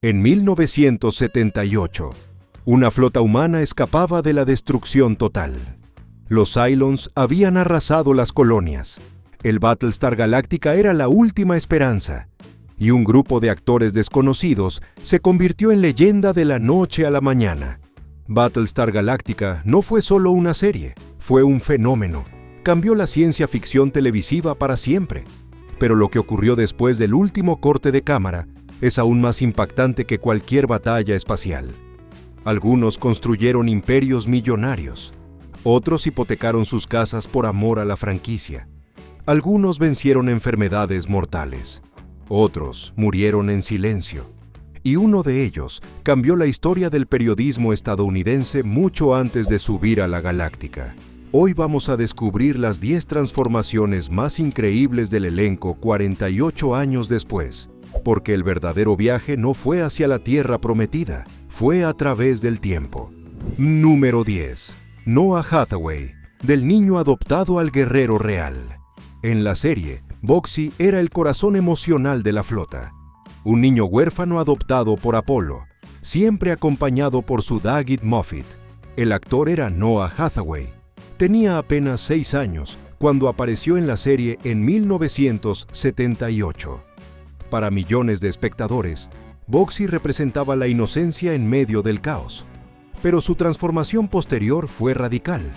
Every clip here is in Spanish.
En 1978, una flota humana escapaba de la destrucción total. Los Cylons habían arrasado las colonias. El Battlestar Galactica era la última esperanza, y un grupo de actores desconocidos se convirtió en leyenda de la noche a la mañana. Battlestar Galactica no fue solo una serie, fue un fenómeno. Cambió la ciencia ficción televisiva para siempre. Pero lo que ocurrió después del último corte de cámara es aún más impactante que cualquier batalla espacial. Algunos construyeron imperios millonarios. Otros hipotecaron sus casas por amor a la franquicia. Algunos vencieron enfermedades mortales. Otros murieron en silencio. Y uno de ellos cambió la historia del periodismo estadounidense mucho antes de subir a la Galáctica. Hoy vamos a descubrir las 10 transformaciones más increíbles del elenco 48 años después, porque el verdadero viaje no fue hacia la Tierra Prometida, fue a través del tiempo. Número 10. Noah Hathaway, del niño adoptado al guerrero real. En la serie, Boxey era el corazón emocional de la flota. Un niño huérfano adoptado por Apolo, siempre acompañado por su Daggett Moffett. El actor era Noah Hathaway. Tenía apenas 6 años cuando apareció en la serie en 1978. Para millones de espectadores, Boxey representaba la inocencia en medio del caos. Pero su transformación posterior fue radical.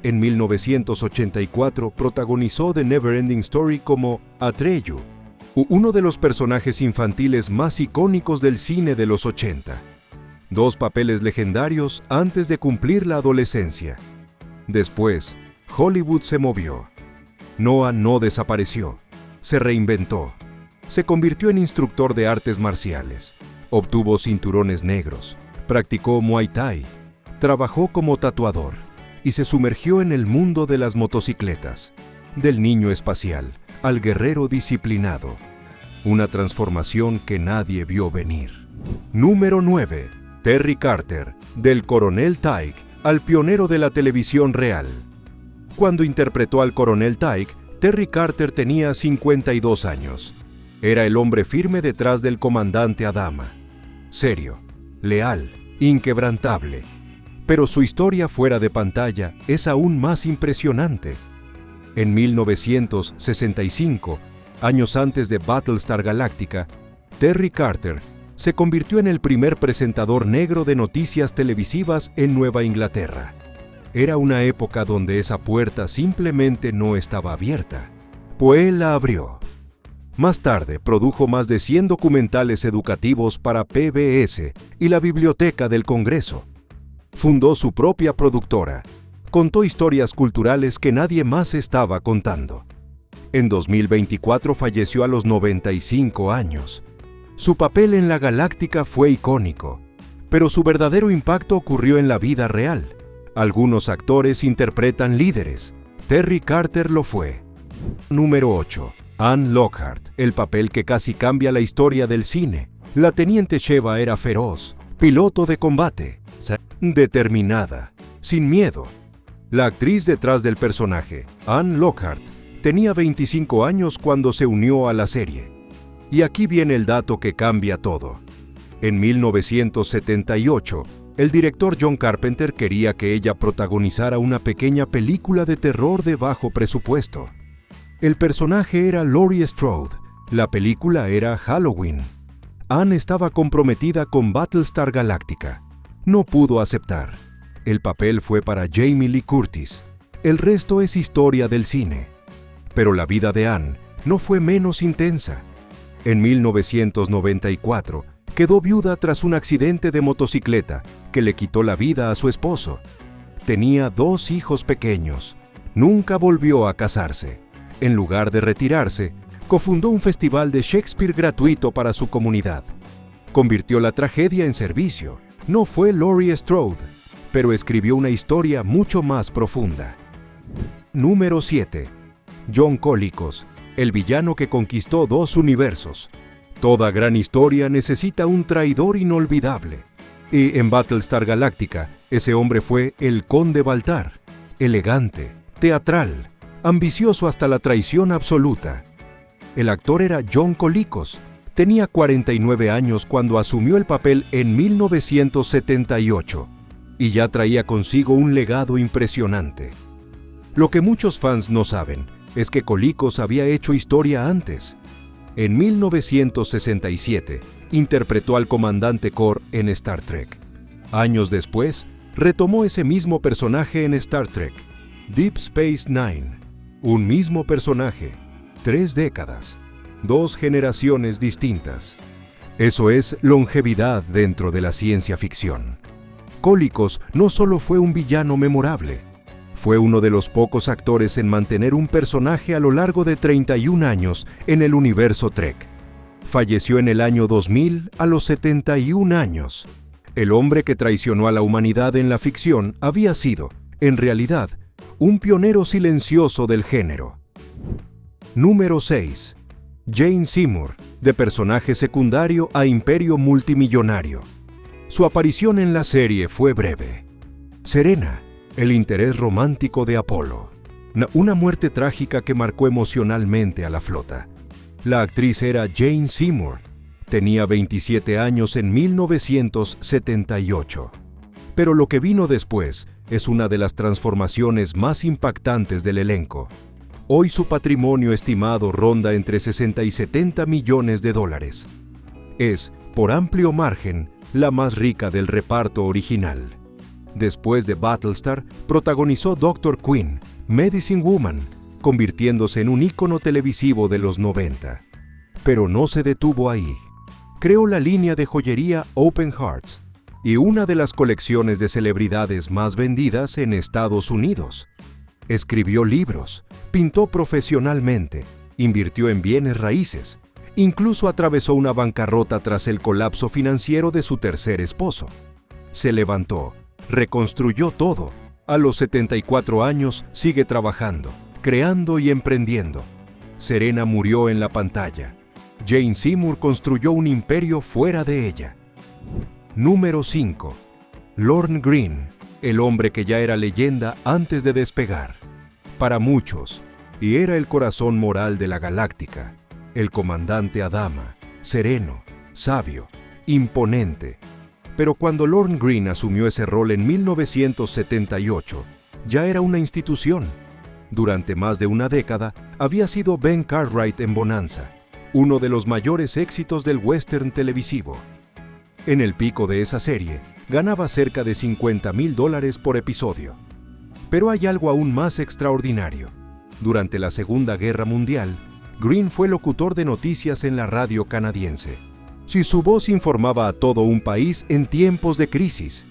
En 1984 protagonizó The Neverending Story como Atreyu, uno de los personajes infantiles más icónicos del cine de los 80. 2 papeles legendarios antes de cumplir la adolescencia. Después, Hollywood se movió. Noah no desapareció, se reinventó. Se convirtió en instructor de artes marciales, obtuvo cinturones negros, practicó Muay Thai, trabajó como tatuador y se sumergió en el mundo de las motocicletas, del niño espacial al guerrero disciplinado. Una transformación que nadie vio venir. Número 9. Terry Carter, del coronel Tyke al pionero de la televisión real. Cuando interpretó al coronel Tyke, Terry Carter tenía 52 años. Era el hombre firme detrás del comandante Adama. Serio, leal, inquebrantable. Pero su historia fuera de pantalla es aún más impresionante. En 1965, años antes de Battlestar Galactica, Terry Carter se convirtió en el primer presentador negro de noticias televisivas en Nueva Inglaterra. Era una época donde esa puerta simplemente no estaba abierta, pues él la abrió. Más tarde produjo más de 100 documentales educativos para PBS y la Biblioteca del Congreso. Fundó su propia productora. Contó historias culturales que nadie más estaba contando. En 2024 falleció a los 95 años. Su papel en la Galáctica fue icónico, pero su verdadero impacto ocurrió en la vida real. Algunos actores interpretan líderes. Terry Carter lo fue. Número 8. Anne Lockhart, el papel que casi cambia la historia del cine. La teniente Sheva era feroz, piloto de combate, determinada, sin miedo. La actriz detrás del personaje, Anne Lockhart, tenía 25 años cuando se unió a la serie. Y aquí viene el dato que cambia todo. En 1978, el director John Carpenter quería que ella protagonizara una pequeña película de terror de bajo presupuesto. El personaje era Laurie Strode, la película era Halloween. Anne estaba comprometida con Battlestar Galactica. No pudo aceptar. El papel fue para Jamie Lee Curtis. El resto es historia del cine. Pero la vida de Anne no fue menos intensa. En 1994, quedó viuda tras un accidente de motocicleta que le quitó la vida a su esposo. Tenía 2 hijos pequeños. Nunca volvió a casarse. En lugar de retirarse, cofundó un festival de Shakespeare gratuito para su comunidad. Convirtió la tragedia en servicio. No fue Laurie Strode, pero escribió una historia mucho más profunda. Número 7. John Colicos, el villano que conquistó 2 universos. Toda gran historia necesita un traidor inolvidable. Y en Battlestar Galactica, ese hombre fue el Conde Baltar, elegante, teatral, ambicioso hasta la traición absoluta. El actor era John Colicos, tenía 49 años cuando asumió el papel en 1978 y ya traía consigo un legado impresionante. Lo que muchos fans no saben es que Colicos había hecho historia antes. En 1967 interpretó al comandante Core en Star Trek. Años después, retomó ese mismo personaje en Star Trek, Deep Space Nine. Un mismo personaje, 3 décadas, 2 generaciones distintas. Eso es longevidad dentro de la ciencia ficción. Colicos no solo fue un villano memorable, fue uno de los pocos actores en mantener un personaje a lo largo de 31 años en el universo Trek. Falleció en el año 2000 a los 71 años. El hombre que traicionó a la humanidad en la ficción había sido, en realidad, un pionero silencioso del género. Número 6. Jane Seymour, de personaje secundario a imperio multimillonario. Su aparición en la serie fue breve. Serena, el interés romántico de Apolo. Una muerte trágica que marcó emocionalmente a la flota. La actriz era Jane Seymour. Tenía 27 años en 1978. Pero lo que vino después es una de las transformaciones más impactantes del elenco. Hoy su patrimonio estimado ronda entre 60 y 70 millones de dólares. Es, por amplio margen, la más rica del reparto original. Después de Battlestar, protagonizó Dr. Quinn, Medicine Woman, convirtiéndose en un ícono televisivo de los 90. Pero no se detuvo ahí. Creó la línea de joyería Open Hearts y una de las colecciones de celebridades más vendidas en Estados Unidos. Escribió libros, pintó profesionalmente, invirtió en bienes raíces, incluso atravesó una bancarrota tras el colapso financiero de su tercer esposo. Se levantó, reconstruyó todo. A los 74 años sigue trabajando, creando y emprendiendo. Serena murió en la pantalla. Jane Seymour construyó un imperio fuera de ella. Número 5. Lorne Greene, el hombre que ya era leyenda antes de despegar. Para muchos, y era el corazón moral de la galáctica, el comandante Adama, sereno, sabio, imponente. Pero cuando Lorne Greene asumió ese rol en 1978, ya era una institución. Durante más de una década, había sido Ben Cartwright en Bonanza, uno de los mayores éxitos del western televisivo. En el pico de esa serie, ganaba cerca de $50,000 por episodio. Pero hay algo aún más extraordinario. Durante la Segunda Guerra Mundial, Greene fue locutor de noticias en la radio canadiense. Si su voz informaba a todo un país en tiempos de crisis,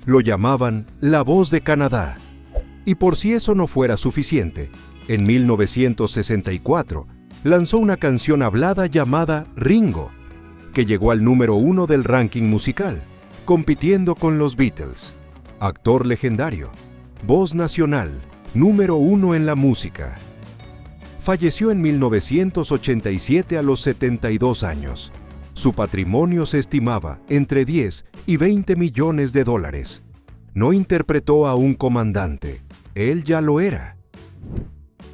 lo llamaban la voz de Canadá. Y por si eso no fuera suficiente, en 1964 lanzó una canción hablada llamada Ringo, que llegó al número 1 del ranking musical, compitiendo con los Beatles. Actor legendario, voz nacional, número 1 en la música. Falleció en 1987 a los 72 años. Su patrimonio se estimaba entre 10 y 20 millones de dólares. No interpretó a un comandante, él ya lo era.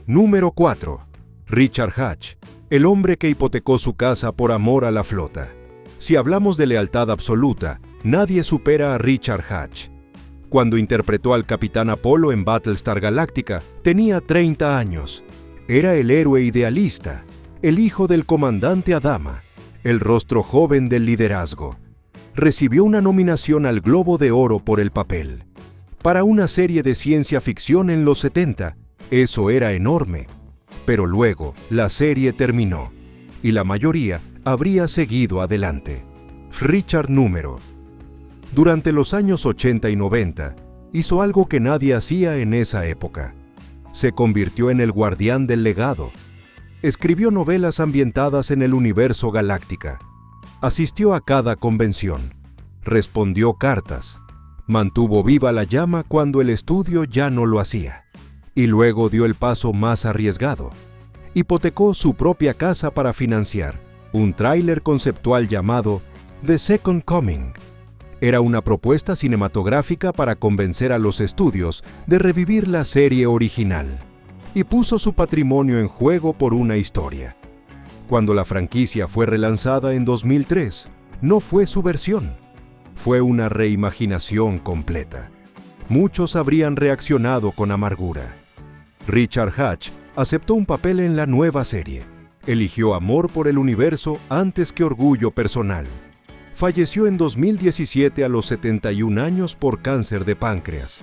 Número 4. Richard Hatch, el hombre que hipotecó su casa por amor a la flota. Si hablamos de lealtad absoluta, nadie supera a Richard Hatch. Cuando interpretó al Capitán Apolo en Battlestar Galactica, tenía 30 años. Era el héroe idealista, el hijo del comandante Adama, el rostro joven del liderazgo. Recibió una nominación al Globo de Oro por el papel. Para una serie de ciencia ficción en los 70, eso era enorme. Pero luego, la serie terminó, y la mayoría habría seguido adelante. Richard Número. Durante los años 80 y 90, hizo algo que nadie hacía en esa época. Se convirtió en el guardián del legado. Escribió novelas ambientadas en el universo Galáctica. Asistió a cada convención. Respondió cartas. Mantuvo viva la llama cuando el estudio ya no lo hacía. Y luego dio el paso más arriesgado. Hipotecó su propia casa para financiar un tráiler conceptual llamado The Second Coming. Era una propuesta cinematográfica para convencer a los estudios de revivir la serie original. Y puso su patrimonio en juego por una historia. Cuando la franquicia fue relanzada en 2003, no fue su versión. Fue una reimaginación completa. Muchos habrían reaccionado con amargura. Richard Hatch aceptó un papel en la nueva serie. Eligió amor por el universo antes que orgullo personal. Falleció en 2017 a los 71 años por cáncer de páncreas.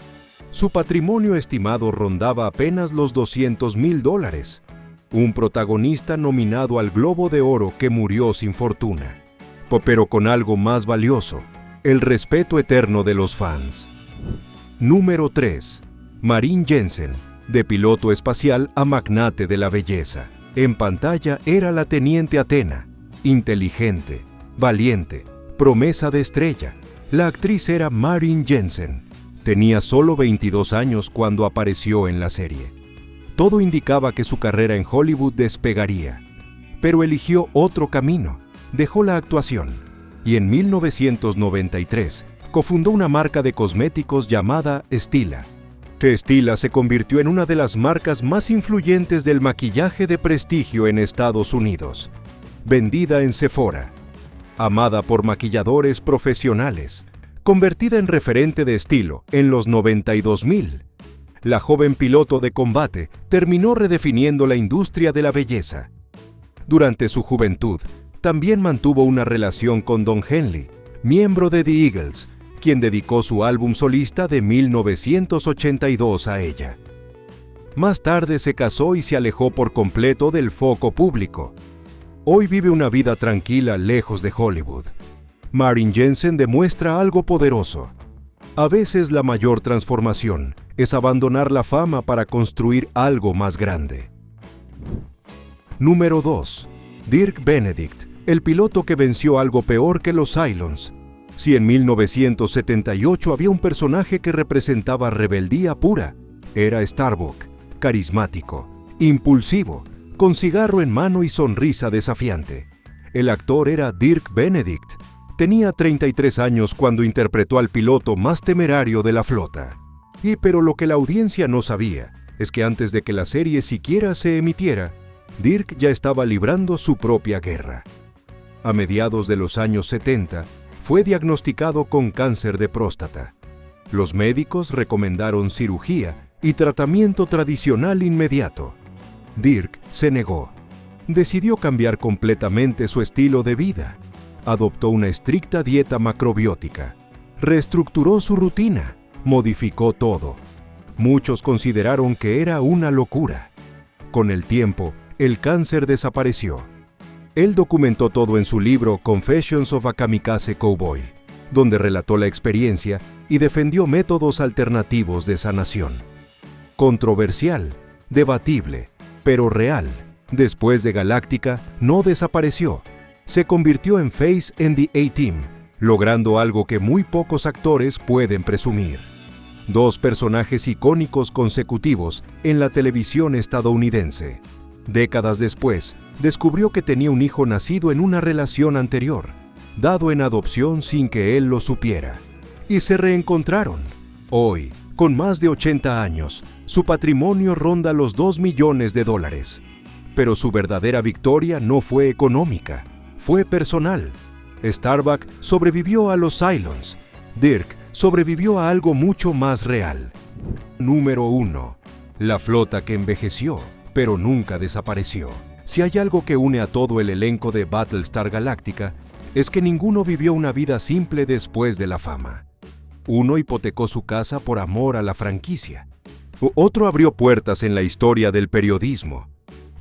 Su patrimonio estimado rondaba apenas los $200,000. Un protagonista nominado al Globo de Oro que murió sin fortuna, pero con algo más valioso: el respeto eterno de los fans. Número 3. Marin Jensen, de piloto espacial a magnate de la belleza. En pantalla era la teniente Athena, inteligente, valiente, promesa de estrella. La actriz era Marin Jensen. Tenía solo 22 años cuando apareció en la serie. Todo indicaba que su carrera en Hollywood despegaría, pero eligió otro camino. Dejó la actuación y en 1993 cofundó una marca de cosméticos llamada Stila. Stila se convirtió en una de las marcas más influyentes del maquillaje de prestigio en Estados Unidos. Vendida en Sephora, amada por maquilladores profesionales, convertida en referente de estilo en los 92,000. La joven piloto de combate terminó redefiniendo la industria de la belleza. Durante su juventud, también mantuvo una relación con Don Henley, miembro de The Eagles, quien dedicó su álbum solista de 1982 a ella. Más tarde se casó y se alejó por completo del foco público. Hoy vive una vida tranquila lejos de Hollywood. Marin Jensen demuestra algo poderoso. A veces la mayor transformación es abandonar la fama para construir algo más grande. Número 2. Dirk Benedict, el piloto que venció algo peor que los Cylons. Si en 1978 había un personaje que representaba rebeldía pura, era Starbuck, carismático, impulsivo, con cigarro en mano y sonrisa desafiante. El actor era Dirk Benedict. Tenía 33 años cuando interpretó al piloto más temerario de la flota. Pero lo que la audiencia no sabía es que antes de que la serie siquiera se emitiera, Dirk ya estaba librando su propia guerra. A mediados de los años 70, fue diagnosticado con cáncer de próstata. Los médicos recomendaron cirugía y tratamiento tradicional inmediato. Dirk se negó. Decidió cambiar completamente su estilo de vida. Adoptó una estricta dieta macrobiótica. Reestructuró su rutina. Modificó todo. Muchos consideraron que era una locura. Con el tiempo, el cáncer desapareció. Él documentó todo en su libro Confessions of a Kamikaze Cowboy, donde relató la experiencia y defendió métodos alternativos de sanación. Controversial, debatible, pero real. Después de Galáctica, no desapareció. Se convirtió en Face en The A-Team, logrando algo que muy pocos actores pueden presumir. 2 personajes icónicos consecutivos en la televisión estadounidense. Décadas después, descubrió que tenía un hijo nacido en una relación anterior, dado en adopción sin que él lo supiera. Y se reencontraron. Hoy, con más de 80 años, su patrimonio ronda los $2 millones. Pero su verdadera victoria no fue económica, fue personal. Starbuck sobrevivió a los Cylons. Dirk sobrevivió a algo mucho más real. Número 1. La flota que envejeció, pero nunca desapareció. Si hay algo que une a todo el elenco de Battlestar Galactica, es que ninguno vivió una vida simple después de la fama. Uno hipotecó su casa por amor a la franquicia. Otro abrió puertas en la historia del periodismo.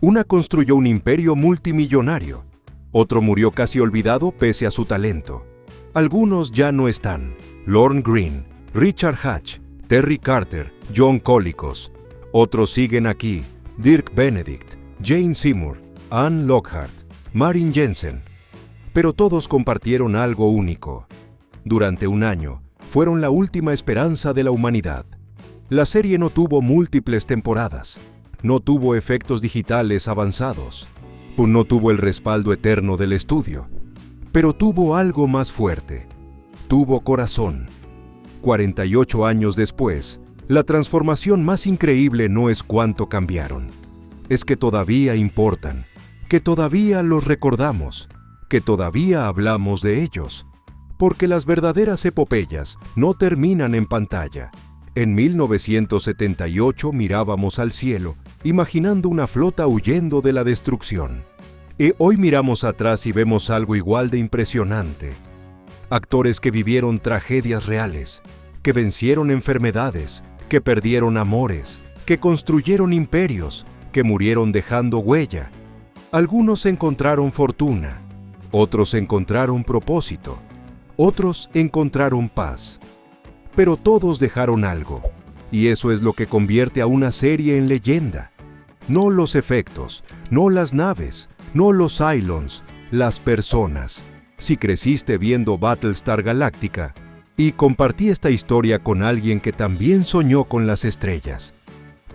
Una construyó un imperio multimillonario. Otro murió casi olvidado pese a su talento. Algunos ya no están. Lorne Greene, Richard Hatch, Terry Carter, John Colicos. Otros siguen aquí. Dirk Benedict, Jane Seymour, Anne Lockhart, Marin Jensen. Pero todos compartieron algo único. Durante un año, fueron la última esperanza de la humanidad. La serie no tuvo múltiples temporadas. No tuvo efectos digitales avanzados. No tuvo el respaldo eterno del estudio. Pero tuvo algo más fuerte. Tuvo corazón. 48 años después, la transformación más increíble no es cuánto cambiaron. Es que todavía importan. que todavía los recordamos, que todavía hablamos de ellos, porque las verdaderas epopeyas no terminan en pantalla. En 1978 mirábamos al cielo, imaginando una flota huyendo de la destrucción. Y hoy miramos atrás y vemos algo igual de impresionante. Actores que vivieron tragedias reales, que vencieron enfermedades, que perdieron amores, que construyeron imperios, que murieron dejando huella. Algunos encontraron fortuna, otros encontraron propósito, otros encontraron paz. Pero todos dejaron algo, y eso es lo que convierte a una serie en leyenda. No los efectos, no las naves, no los Cylons, las personas. Si creciste viendo Battlestar Galactica y compartí esta historia con alguien que también soñó con las estrellas,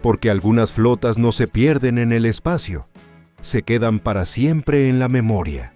porque algunas flotas no se pierden en el espacio, se quedan para siempre en la memoria.